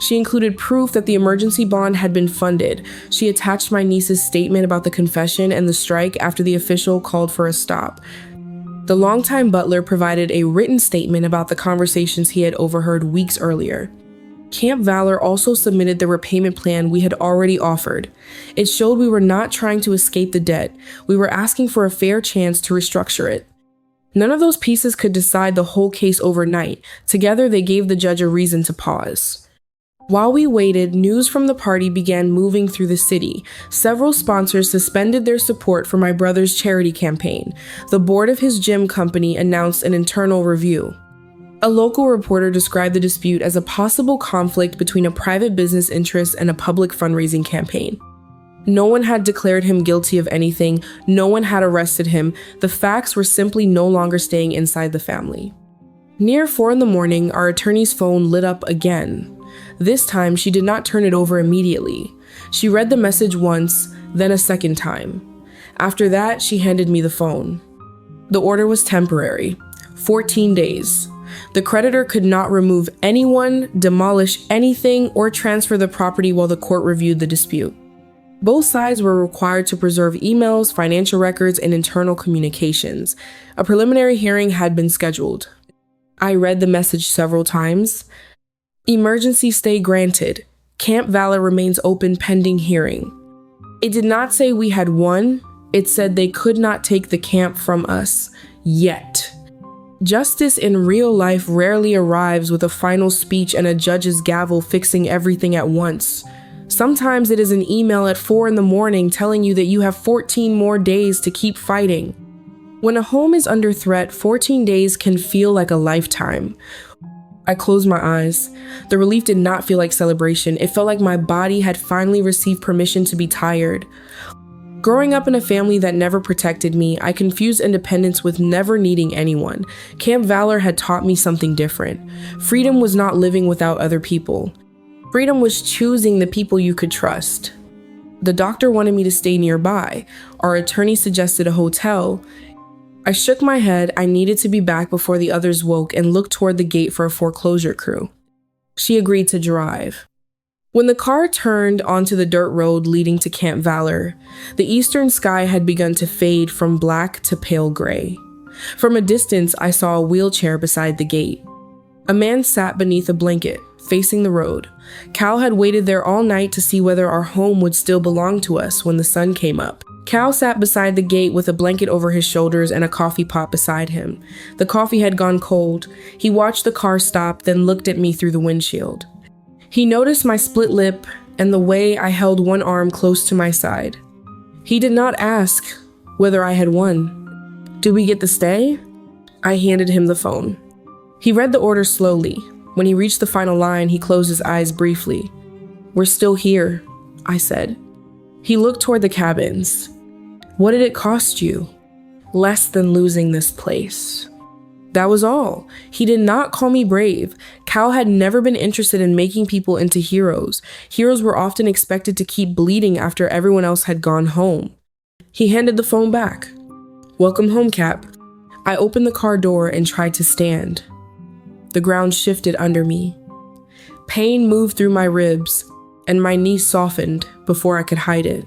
She included proof that the emergency bond had been funded. She attached my niece's statement about the confession and the strike after the official called for a stop. The longtime butler provided a written statement about the conversations he had overheard weeks earlier. Camp Valor also submitted the repayment plan we had already offered. It showed we were not trying to escape the debt. We were asking for a fair chance to restructure it. None of those pieces could decide the whole case overnight. Together, they gave the judge a reason to pause. While we waited, news from the party began moving through the city. Several sponsors suspended their support for my brother's charity campaign. The board of his gym company announced an internal review. A local reporter described the dispute as a possible conflict between a private business interest and a public fundraising campaign. No one had declared him guilty of anything. No one had arrested him. The facts were simply no longer staying inside the family. Near 4 in the morning, our attorney's phone lit up again. This time, she did not turn it over immediately. She read the message once, then a second time. After that, she handed me the phone. The order was temporary, 14 days. The creditor could not remove anyone, demolish anything, or transfer the property while the court reviewed the dispute. Both sides were required to preserve emails, financial records, and internal communications. A preliminary hearing had been scheduled. I read the message several times. Emergency stay granted. Camp Valor remains open pending hearing. It did not say we had won. It said they could not take the camp from us yet. Justice in real life rarely arrives with a final speech and a judge's gavel fixing everything at once. Sometimes it is an email at 4 in the morning telling you that you have 14 more days to keep fighting. When a home is under threat, 14 days can feel like a lifetime. I closed my eyes. The relief did not feel like celebration. It felt like my body had finally received permission to be tired. Growing up in a family that never protected me, I confused independence with never needing anyone. Camp Valor had taught me something different. Freedom was not living without other people. Freedom was choosing the people you could trust. The doctor wanted me to stay nearby. Our attorney suggested a hotel. I shook my head. I needed to be back before the others woke and looked toward the gate for a foreclosure crew. She agreed to drive. When the car turned onto the dirt road leading to Camp Valor, the eastern sky had begun to fade from black to pale gray. From a distance, I saw a wheelchair beside the gate. A man sat beneath a blanket, facing the road. Cal had waited there all night to see whether our home would still belong to us when the sun came up. Cal sat beside the gate with a blanket over his shoulders and a coffee pot beside him. The coffee had gone cold. He watched the car stop, then looked at me through the windshield. He noticed my split lip and the way I held one arm close to my side. He did not ask whether I had won. Did we get to stay? I handed him the phone. He read the order slowly. When he reached the final line, he closed his eyes briefly. "We're still here," I said. He looked toward the cabins. "What did it cost you?" "Less than losing this place." That was all. He did not call me brave. Cal had never been interested in making people into heroes. Heroes were often expected to keep bleeding after everyone else had gone home. He handed the phone back. "Welcome home, Cap." I opened the car door and tried to stand. The ground shifted under me. Pain moved through my ribs, and my knee softened before I could hide it.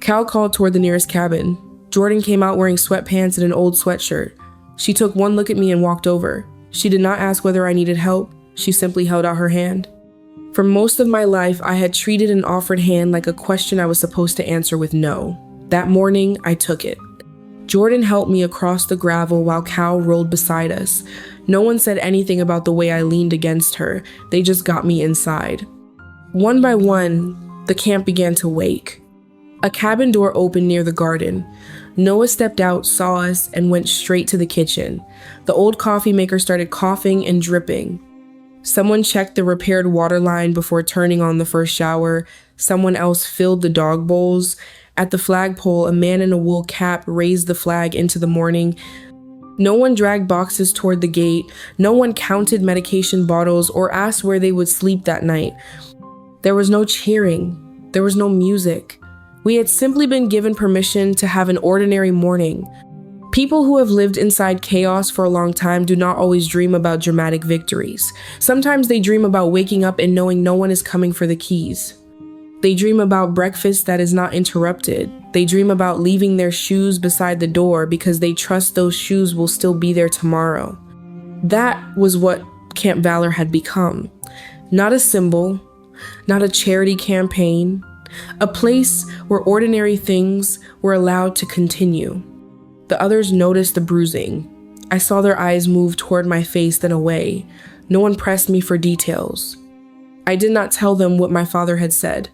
Cal called toward the nearest cabin. Jordan came out wearing sweatpants and an old sweatshirt. She took one look at me and walked over. She did not ask whether I needed help. She simply held out her hand. For most of my life, I had treated an offered hand like a question I was supposed to answer with no. That morning, I took it. Jordan helped me across the gravel while Cal rolled beside us. No one said anything about the way I leaned against her. They just got me inside. One by one, the camp began to wake. A cabin door opened near the garden. Noah stepped out, saw us, and went straight to the kitchen. The old coffee maker started coughing and dripping. Someone checked the repaired water line before turning on the first shower. Someone else filled the dog bowls. At the flagpole, a man in a wool cap raised the flag into the morning. No one dragged boxes toward the gate. No one counted medication bottles or asked where they would sleep that night. There was no cheering. There was no music. We had simply been given permission to have an ordinary morning. People who have lived inside chaos for a long time do not always dream about dramatic victories. Sometimes they dream about waking up and knowing no one is coming for the keys. They dream about breakfast that is not interrupted. They dream about leaving their shoes beside the door because they trust those shoes will still be there tomorrow. That was what Camp Valor had become. Not a symbol, not a charity campaign, a place where ordinary things were allowed to continue. The others noticed the bruising. I saw their eyes move toward my face, then away. No one pressed me for details. I did not tell them what my father had said.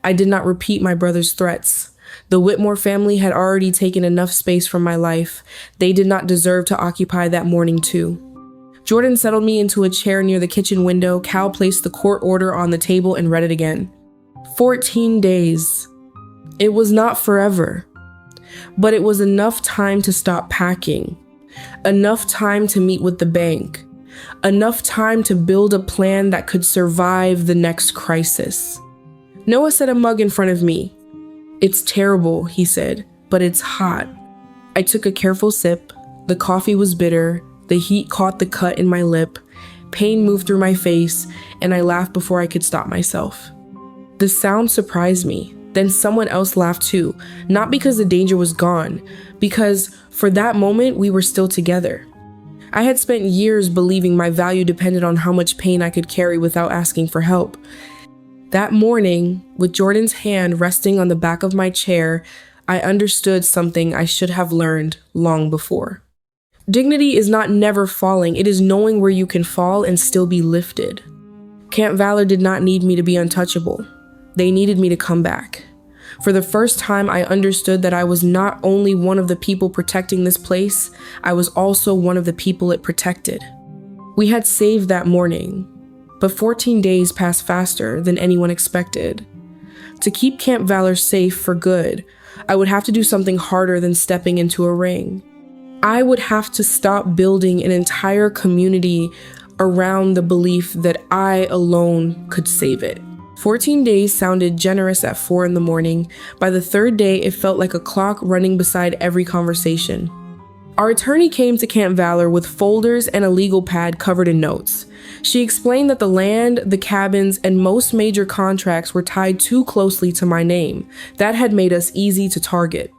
I did not repeat my brother's threats. The Whitmore family had already taken enough space from my life. They did not deserve to occupy that morning too. Jordan settled me into a chair near the kitchen window. Cal placed the court order on the table and read it again. 14 days. It was not forever, but it was enough time to stop packing, enough time to meet with the bank, enough time to build a plan that could survive the next crisis. Noah set a mug in front of me. "It's terrible," he said, "but it's hot." I took a careful sip. The coffee was bitter. The heat caught the cut in my lip. Pain moved through my face, and I laughed before I could stop myself. The sound surprised me. Then someone else laughed too, not because the danger was gone, because for that moment we were still together. I had spent years believing my value depended on how much pain I could carry without asking for help. That morning, with Jordan's hand resting on the back of my chair, I understood something I should have learned long before. Dignity is not never falling, it is knowing where you can fall and still be lifted. Camp Valor did not need me to be untouchable. They needed me to come back. For the first time, I understood that I was not only one of the people protecting this place, I was also one of the people it protected. We had saved that morning, but 14 days passed faster than anyone expected. To keep Camp Valor safe for good, I would have to do something harder than stepping into a ring. I would have to stop building an entire community around the belief that I alone could save it. 14 days sounded generous at 4 in the morning. By the third day, it felt like a clock running beside every conversation. Our attorney came to Camp Valor with folders and a legal pad covered in notes. She explained that the land, the cabins, and most major contracts were tied too closely to my name. That had made us easy to target.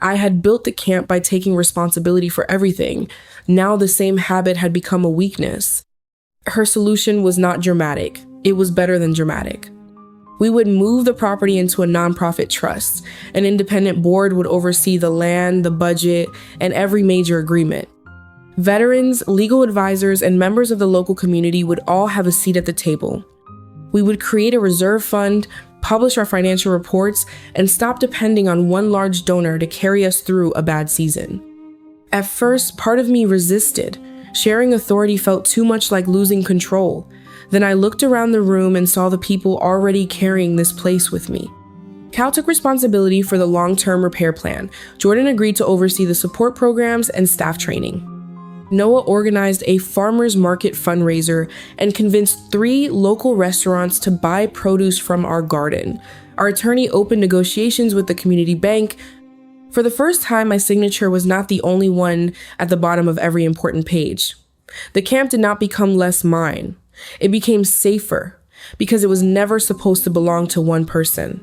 I had built the camp by taking responsibility for everything. Now the same habit had become a weakness. Her solution was not dramatic. It was better than dramatic. We would move the property into a nonprofit trust. An independent board would oversee the land, the budget, and every major agreement. Veterans, legal advisors, and members of the local community would all have a seat at the table. We would create a reserve fund, publish our financial reports, and stop depending on one large donor to carry us through a bad season. At first, part of me resisted. Sharing authority felt too much like losing control. Then I looked around the room and saw the people already carrying this place with me. Cal took responsibility for the long-term repair plan. Jordan agreed to oversee the support programs and staff training. Noah organized a farmers market fundraiser and convinced 3 local restaurants to buy produce from our garden. Our attorney opened negotiations with the community bank. For the first time, my signature was not the only one at the bottom of every important page. The camp did not become less mine. It became safer because it was never supposed to belong to one person.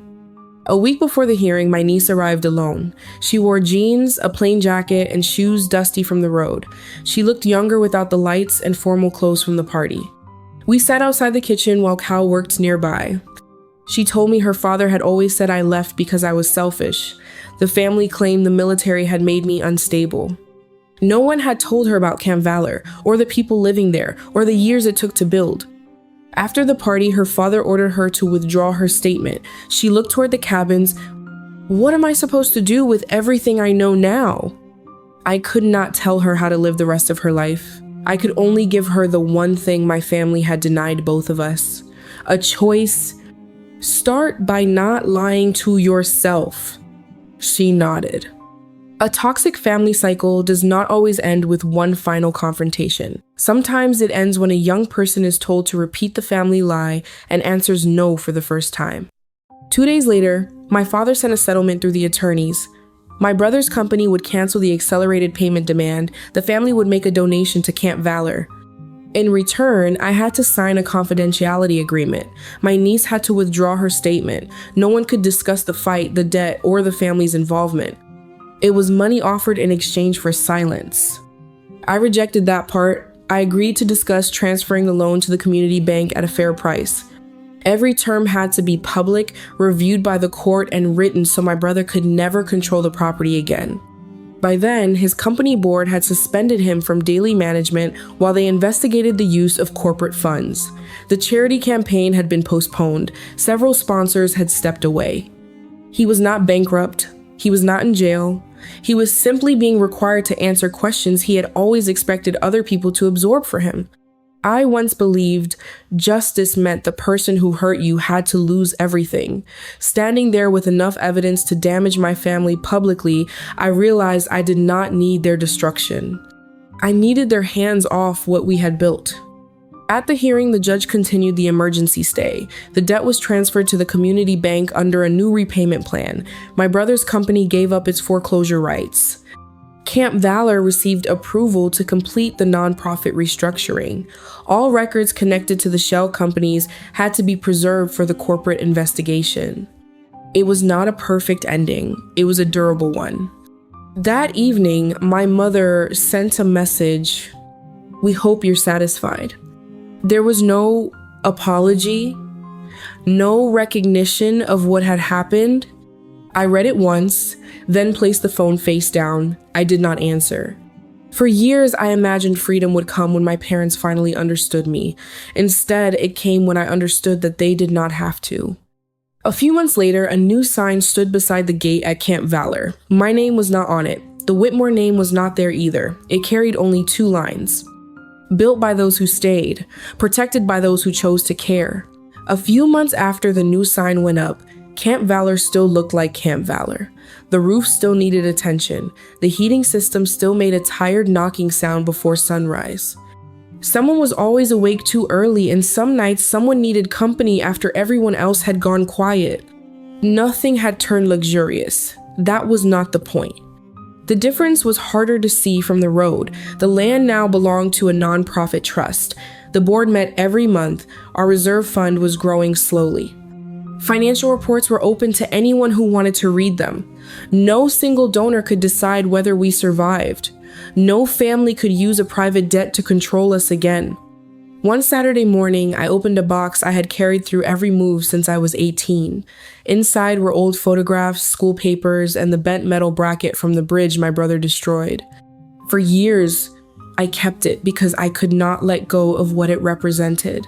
A week before the hearing, my niece arrived alone. She wore jeans, a plain jacket, and shoes dusty from the road. She looked younger without the lights and formal clothes from the party. We sat outside the kitchen while Cal worked nearby. She told me her father had always said I left because I was selfish. The family claimed the military had made me unstable. No one had told her about Camp Valor, or the people living there, or the years it took to build. After the party, her father ordered her to withdraw her statement. She looked toward the cabins. What am I supposed to do with everything I know now? I could not tell her how to live the rest of her life. I could only give her the one thing my family had denied both of us: a choice. Start by not lying to yourself. She nodded. A toxic family cycle does not always end with one final confrontation. Sometimes it ends when a young person is told to repeat the family lie and answers no for the first time. 2 days later, my father sent a settlement through the attorneys. My brother's company would cancel the accelerated payment demand. The family would make a donation to Camp Valor. In return, I had to sign a confidentiality agreement. My niece had to withdraw her statement. No one could discuss the fight, the debt, or the family's involvement. It was money offered in exchange for silence. I rejected that part. I agreed to discuss transferring the loan to the community bank at a fair price. Every term had to be public, reviewed by the court, and written so my brother could never control the property again. By then, his company board had suspended him from daily management while they investigated the use of corporate funds. The charity campaign had been postponed. Several sponsors had stepped away. He was not bankrupt. He was not in jail. He was simply being required to answer questions he had always expected other people to absorb for him. I once believed justice meant the person who hurt you had to lose everything. Standing there with enough evidence to damage my family publicly, I realized I did not need their destruction. I needed their hands off what we had built. At the hearing, the judge continued the emergency stay. The debt was transferred to the community bank under a new repayment plan. My brother's company gave up its foreclosure rights. Camp Valor received approval to complete the nonprofit restructuring. All records connected to the shell companies had to be preserved for the corporate investigation. It was not a perfect ending. It was a durable one. That evening, my mother sent a message. "We hope you're satisfied." There was no apology, no recognition of what had happened. I read it once, then placed the phone face down. I did not answer. For years, I imagined freedom would come when my parents finally understood me. Instead, it came when I understood that they did not have to. A few months later, a new sign stood beside the gate at Camp Valor. My name was not on it. The Whitmore name was not there either. It carried only 2 lines. Built by those who stayed, protected by those who chose to care. A few months after the new sign went up, Camp Valor still looked like Camp Valor. The roof still needed attention. The heating system still made a tired knocking sound before sunrise. Someone was always awake too early, and some nights someone needed company after everyone else had gone quiet. Nothing had turned luxurious. That was not the point. The difference was harder to see from the road. The land now belonged to a nonprofit trust. The board met every month. Our reserve fund was growing slowly. Financial reports were open to anyone who wanted to read them. No single donor could decide whether we survived. No family could use a private debt to control us again. One Saturday morning, I opened a box I had carried through every move since I was 18. Inside were old photographs, school papers, and the bent metal bracket from the bridge my brother destroyed. For years, I kept it because I could not let go of what it represented.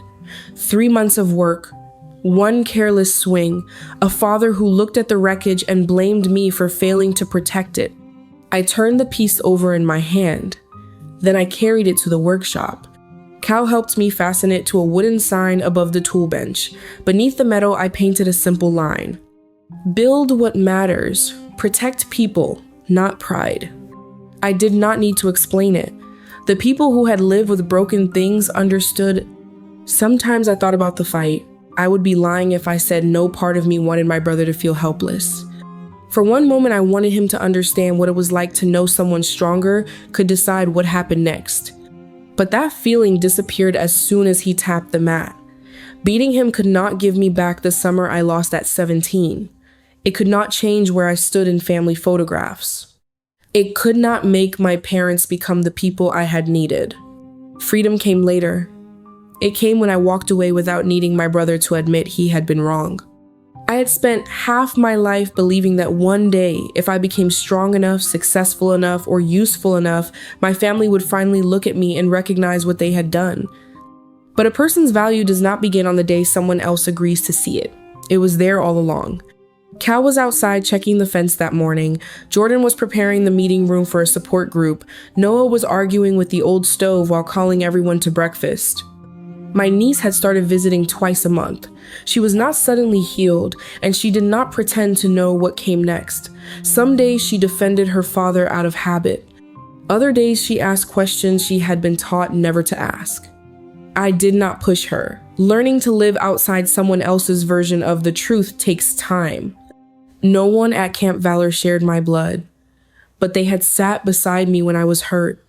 3 months of work, one careless swing, a father who looked at the wreckage and blamed me for failing to protect it. I turned the piece over in my hand. Then I carried it to the workshop. Cal helped me fasten it to a wooden sign above the tool bench. Beneath the metal, I painted a simple line. Build what matters. Protect people, not pride. I did not need to explain it. The people who had lived with broken things understood. Sometimes I thought about the fight. I would be lying if I said no part of me wanted my brother to feel helpless. For one moment, I wanted him to understand what it was like to know someone stronger could decide what happened next. But that feeling disappeared as soon as he tapped the mat. Beating him could not give me back the summer I lost at 17. It could not change where I stood in family photographs. It could not make my parents become the people I had needed. Freedom came later. It came when I walked away without needing my brother to admit he had been wrong. I had spent half my life believing that one day, if I became strong enough, successful enough, or useful enough, my family would finally look at me and recognize what they had done. But a person's value does not begin on the day someone else agrees to see it. It was there all along. Cal was outside checking the fence that morning. Jordan was preparing the meeting room for a support group. Noah was arguing with the old stove while calling everyone to breakfast. My niece had started visiting twice a month. She was not suddenly healed, and she did not pretend to know what came next. Some days she defended her father out of habit. Other days she asked questions she had been taught never to ask. I did not push her. Learning to live outside someone else's version of the truth takes time. No one at Camp Valor shared my blood, but they had sat beside me when I was hurt.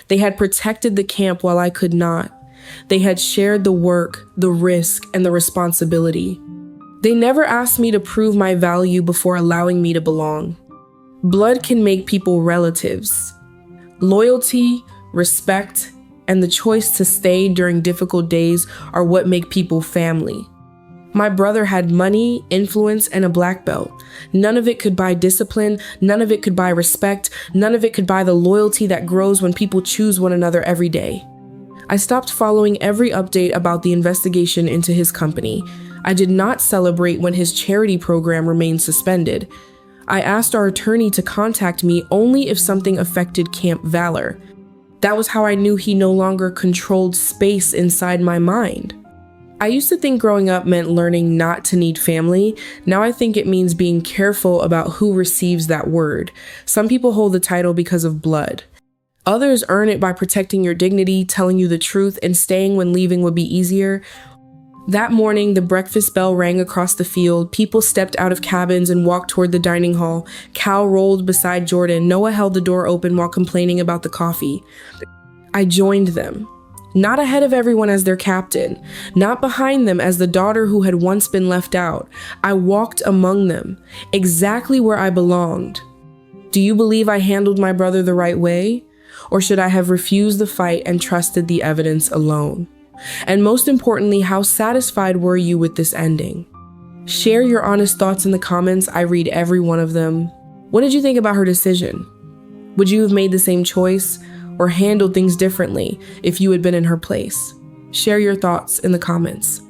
They had protected the camp while I could not. They had shared the work, the risk, and the responsibility. They never asked me to prove my value before allowing me to belong. Blood can make people relatives. Loyalty, respect, and the choice to stay during difficult days are what make people family. My brother had money, influence, and a black belt. None of it could buy discipline. None of it could buy respect. None of it could buy the loyalty that grows when people choose one another every day. I stopped following every update about the investigation into his company. I did not celebrate when his charity program remained suspended. I asked our attorney to contact me only if something affected Camp Valor. That was how I knew he no longer controlled space inside my mind. I used to think growing up meant learning not to need family. Now I think it means being careful about who receives that word. Some people hold the title because of blood. Others earn it by protecting your dignity, telling you the truth, and staying when leaving would be easier. That morning, the breakfast bell rang across the field. People stepped out of cabins and walked toward the dining hall. Cal rolled beside Jordan. Noah held the door open while complaining about the coffee. I joined them. Not ahead of everyone as their captain, not behind them as the daughter who had once been left out. I walked among them, exactly where I belonged. Do you believe I handled my brother the right way? Or should I have refused the fight and trusted the evidence alone? And most importantly, how satisfied were you with this ending? Share your honest thoughts in the comments. I read every one of them. What did you think about her decision? Would you have made the same choice? or handled things differently if you had been in her place? Share your thoughts in the comments.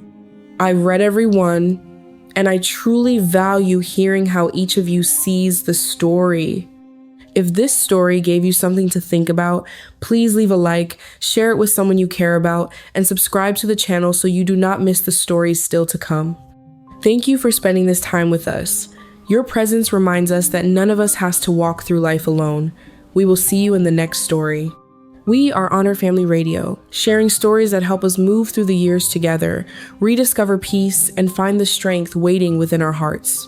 I've read every one, and I truly value hearing how each of you sees the story. If this story gave you something to think about, please leave a like, share it with someone you care about, and subscribe to the channel so you do not miss the stories still to come. Thank you for spending this time with us. Your presence reminds us that none of us has to walk through life alone. We will see you in the next story. We are Honor Family Radio, sharing stories that help us move through the years together, rediscover peace, and find the strength waiting within our hearts.